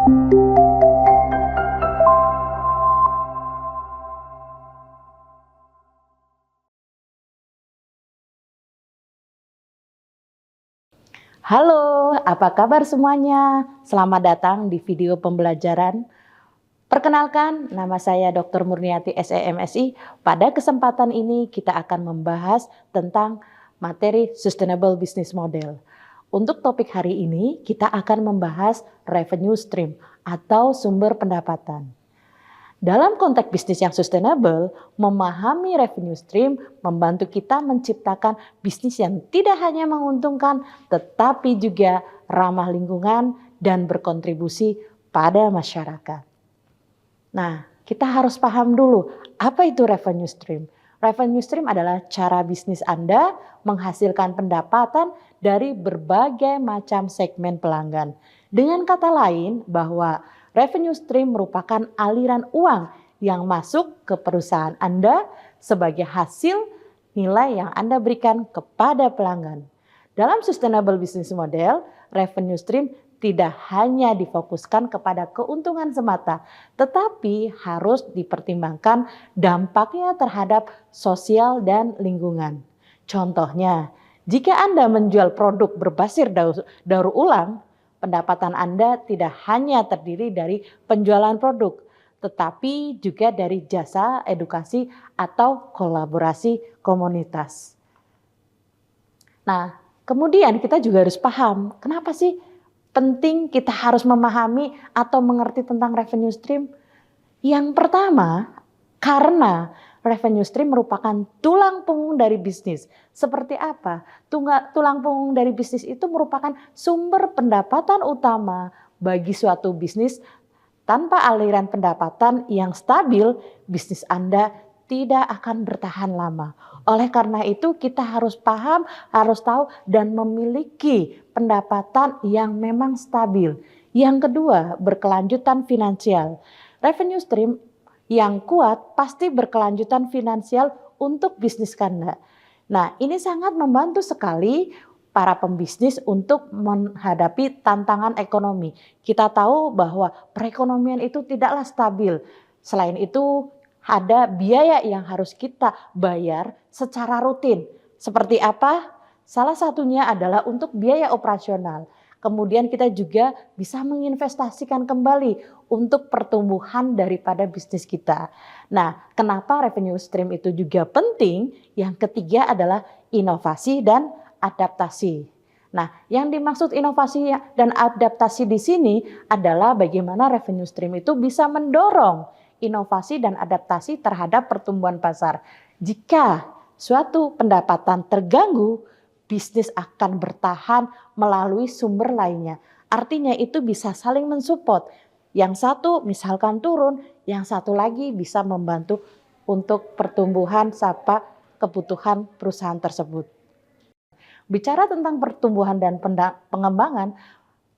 Halo, apa kabar semuanya? Selamat datang di video pembelajaran. Perkenalkan, nama saya Dr. Murniati SEMSI. Pada kesempatan ini kita akan membahas tentang materi Sustainable Business Model. Untuk topik hari ini, kita akan membahas revenue stream atau sumber pendapatan. Dalam konteks bisnis yang sustainable, memahami revenue stream membantu kita menciptakan bisnis yang tidak hanya menguntungkan, tetapi juga ramah lingkungan dan berkontribusi pada masyarakat. Nah, kita harus paham dulu, apa itu revenue stream? Revenue stream adalah cara bisnis Anda menghasilkan pendapatan dari berbagai macam segmen pelanggan. Dengan kata lain, bahwa revenue stream merupakan aliran uang yang masuk ke perusahaan Anda sebagai hasil nilai yang Anda berikan kepada pelanggan. Dalam sustainable business model, revenue stream tidak hanya difokuskan kepada keuntungan semata, tetapi harus dipertimbangkan dampaknya terhadap sosial dan lingkungan. Contohnya, jika Anda menjual produk berbasis daur ulang, pendapatan Anda tidak hanya terdiri dari penjualan produk, tetapi juga dari jasa edukasi atau kolaborasi komunitas. Nah, kemudian kita juga harus paham, kenapa sih penting kita harus memahami atau mengerti tentang revenue stream? Yang pertama, karena revenue stream merupakan tulang punggung dari bisnis. Seperti apa? Tulang punggung dari bisnis itu merupakan sumber pendapatan utama bagi suatu bisnis. Tanpa aliran pendapatan yang stabil, bisnis Anda tidak akan bertahan lama. Oleh karena itu kita harus paham, harus tahu dan memiliki pendapatan yang memang stabil. Yang kedua, berkelanjutan finansial. Revenue stream yang kuat pasti berkelanjutan finansial untuk bisnis Anda. Nah, ini sangat membantu sekali para pembisnis untuk menghadapi tantangan ekonomi. Kita tahu bahwa perekonomian itu tidaklah stabil. Selain itu, ada biaya yang harus kita bayar secara rutin. Seperti apa? Salah satunya adalah untuk biaya operasional. Kemudian kita juga bisa menginvestasikan kembali untuk pertumbuhan daripada bisnis kita. Nah, kenapa revenue stream itu juga penting? Yang ketiga adalah inovasi dan adaptasi. Nah, yang dimaksud inovasi dan adaptasi di sini adalah bagaimana revenue stream itu bisa mendorong inovasi dan adaptasi terhadap pertumbuhan pasar. Jika suatu pendapatan terganggu, bisnis akan bertahan melalui sumber lainnya. Artinya itu bisa saling mensupport. Yang satu misalkan turun, yang satu lagi bisa membantu untuk pertumbuhan kebutuhan perusahaan tersebut. Bicara tentang pertumbuhan dan pengembangan,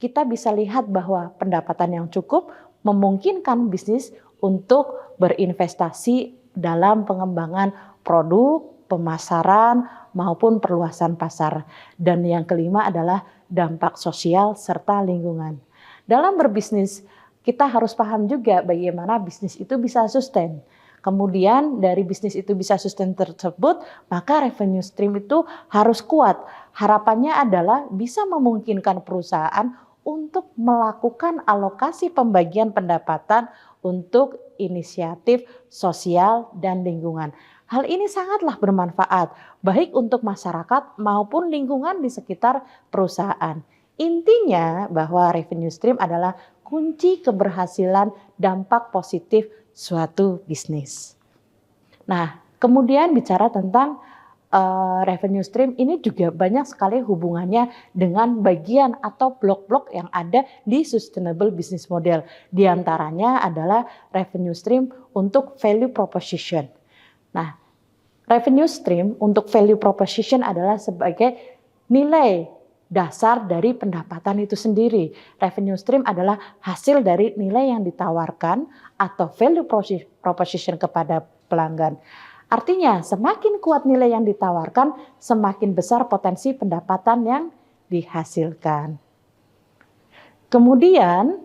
kita bisa lihat bahwa pendapatan yang cukup memungkinkan bisnis untuk berinvestasi dalam pengembangan produk, pemasaran, maupun perluasan pasar. Dan yang kelima adalah dampak sosial serta lingkungan. Dalam berbisnis, kita harus paham juga bagaimana bisnis itu bisa sustain. Kemudian dari bisnis itu bisa sustain tersebut, maka revenue stream itu harus kuat. Harapannya adalah bisa memungkinkan perusahaan untuk melakukan alokasi pembagian pendapatan untuk inisiatif sosial dan lingkungan. Hal ini sangatlah bermanfaat, baik untuk masyarakat maupun lingkungan di sekitar perusahaan. Intinya bahwa revenue stream adalah kunci keberhasilan dampak positif suatu bisnis. Nah, kemudian bicara tentang revenue stream ini juga banyak sekali hubungannya dengan bagian atau blok-blok yang ada di sustainable business model. Di antaranya adalah revenue stream untuk value proposition. Nah, revenue stream untuk value proposition adalah sebagai nilai dasar dari pendapatan itu sendiri. Revenue stream adalah hasil dari nilai yang ditawarkan atau value proposition kepada pelanggan. Artinya semakin kuat nilai yang ditawarkan, semakin besar potensi pendapatan yang dihasilkan. Kemudian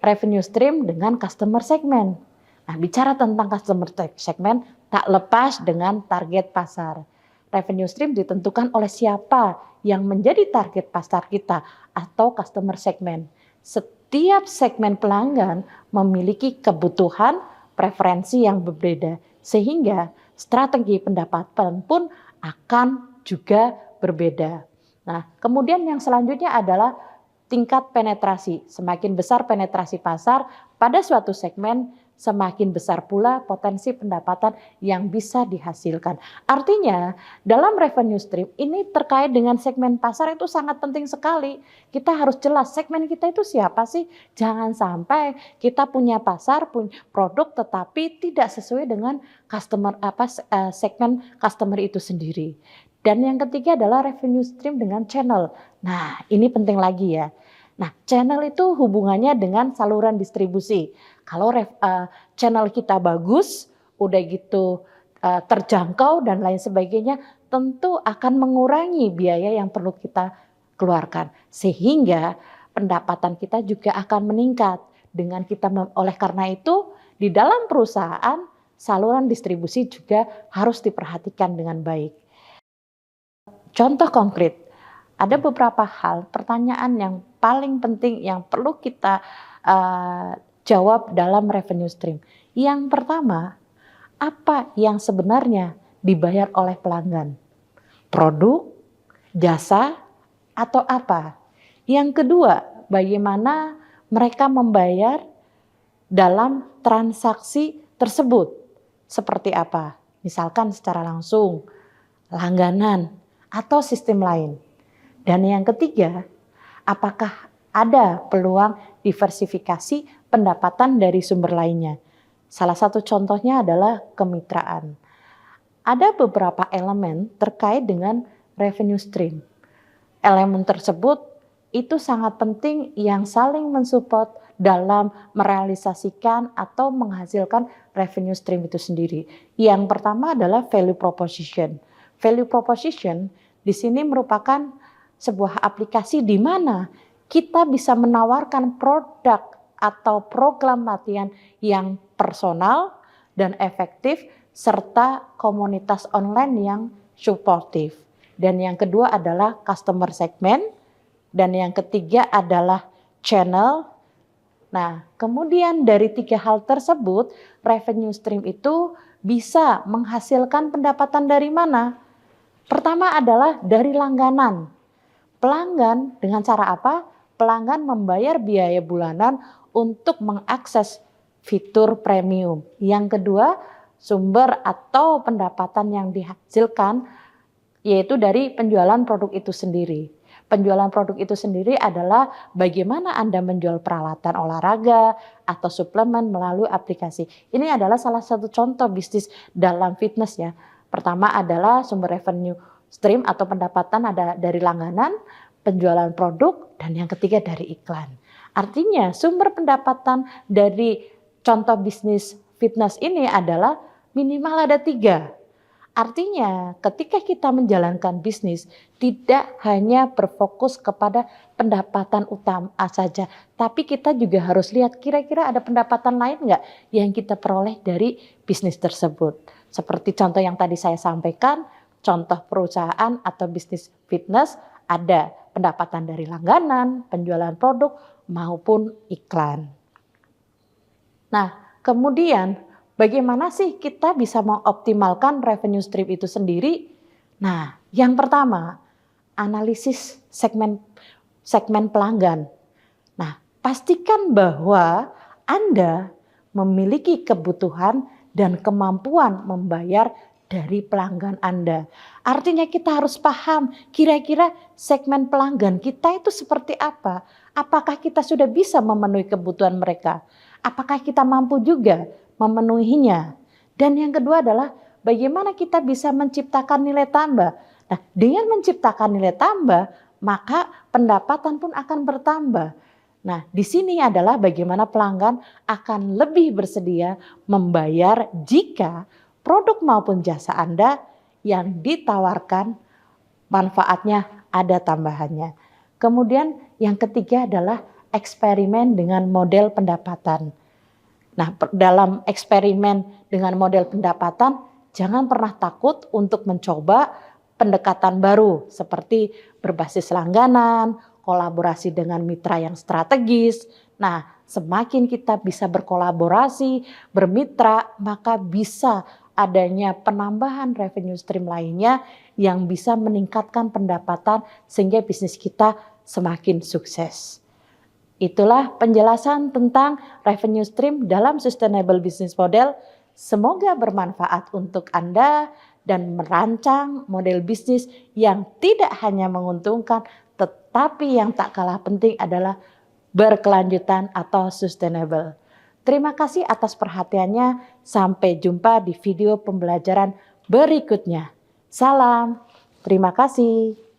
revenue stream dengan customer segment. Nah, bicara tentang customer segment, tak lepas dengan target pasar. Revenue stream ditentukan oleh siapa yang menjadi target pasar kita atau customer segment. Setiap segmen pelanggan memiliki kebutuhan, preferensi yang berbeda, sehingga strategi pendapatan pun akan juga berbeda. Nah, kemudian yang selanjutnya adalah tingkat penetrasi. Semakin besar penetrasi pasar pada suatu segmen, semakin besar pula potensi pendapatan yang bisa dihasilkan. Artinya, dalam revenue stream ini terkait dengan segmen pasar itu sangat penting sekali. Kita harus jelas segmen kita itu siapa sih? Jangan sampai kita punya pasar, punya produk tetapi tidak sesuai dengan segmen customer itu sendiri. Dan yang ketiga adalah revenue stream dengan channel. Nah, ini penting lagi ya. Nah, channel itu hubungannya dengan saluran distribusi. Kalau channel kita bagus, udah gitu terjangkau dan lain sebagainya, tentu akan mengurangi biaya yang perlu kita keluarkan. Sehingga pendapatan kita juga akan meningkat. Oleh karena itu, di dalam perusahaan, saluran distribusi juga harus diperhatikan dengan baik. Contoh konkret, ada beberapa hal, pertanyaan yang paling penting yang perlu kita jawab dalam revenue stream. Yang pertama, apa yang sebenarnya dibayar oleh pelanggan? Produk, jasa, atau apa? Yang kedua, bagaimana mereka membayar dalam transaksi tersebut? Seperti apa? Misalkan secara langsung, langganan, atau sistem lain. Dan yang ketiga, apakah ada peluang diversifikasi pendapatan dari sumber lainnya? Salah satu contohnya adalah kemitraan. Ada beberapa elemen terkait dengan revenue stream. Elemen tersebut itu sangat penting yang saling mensupport dalam merealisasikan atau menghasilkan revenue stream itu sendiri. Yang pertama adalah value proposition. Value proposition di sini merupakan sebuah aplikasi di mana kita bisa menawarkan produk atau program latihan yang personal dan efektif serta komunitas online yang suportif. Dan yang kedua adalah customer segment dan yang ketiga adalah channel. Nah, kemudian dari tiga hal tersebut, revenue stream itu bisa menghasilkan pendapatan dari mana? Pertama adalah dari langganan. Pelanggan dengan cara apa? Pelanggan membayar biaya bulanan untuk mengakses fitur premium. Yang kedua, sumber atau pendapatan yang dihasilkan yaitu dari penjualan produk itu sendiri. Penjualan produk itu sendiri adalah bagaimana Anda menjual peralatan olahraga atau suplemen melalui aplikasi. Ini adalah salah satu contoh bisnis dalam fitness ya. Pertama adalah sumber revenue stream atau pendapatan ada dari langganan, penjualan produk, dan yang ketiga dari iklan. Artinya sumber pendapatan dari contoh bisnis fitness ini adalah minimal ada 3. Artinya ketika kita menjalankan bisnis tidak hanya berfokus kepada pendapatan utama saja, tapi kita juga harus lihat kira-kira ada pendapatan lain nggak yang kita peroleh dari bisnis tersebut. Seperti contoh yang tadi saya sampaikan, contoh perusahaan atau bisnis fitness ada pendapatan dari langganan, penjualan produk maupun iklan. Nah, kemudian bagaimana sih kita bisa mengoptimalkan revenue stream itu sendiri? Nah, yang pertama, analisis segmen pelanggan. Nah, pastikan bahwa Anda memiliki kebutuhan dan kemampuan membayar dari pelanggan Anda. Artinya kita harus paham kira-kira segmen pelanggan kita itu seperti apa. Apakah kita sudah bisa memenuhi kebutuhan mereka? Apakah kita mampu juga memenuhinya? Dan yang kedua adalah bagaimana kita bisa menciptakan nilai tambah. Nah, dengan menciptakan nilai tambah, maka pendapatan pun akan bertambah. Nah, di sini adalah bagaimana pelanggan akan lebih bersedia membayar jika produk maupun jasa Anda yang ditawarkan manfaatnya ada tambahannya. Kemudian yang ketiga adalah eksperimen dengan model pendapatan. Nah, dalam eksperimen dengan model pendapatan, jangan pernah takut untuk mencoba pendekatan baru seperti berbasis langganan, kolaborasi dengan mitra yang strategis. Nah, semakin kita bisa berkolaborasi, bermitra, maka bisa adanya penambahan revenue stream lainnya yang bisa meningkatkan pendapatan sehingga bisnis kita semakin sukses. Itulah penjelasan tentang revenue stream dalam sustainable business model. Semoga bermanfaat untuk Anda dan merancang model bisnis yang tidak hanya menguntungkan, tetapi yang tak kalah penting adalah berkelanjutan atau sustainable. Terima kasih atas perhatiannya. Sampai jumpa di video pembelajaran berikutnya. Salam, terima kasih.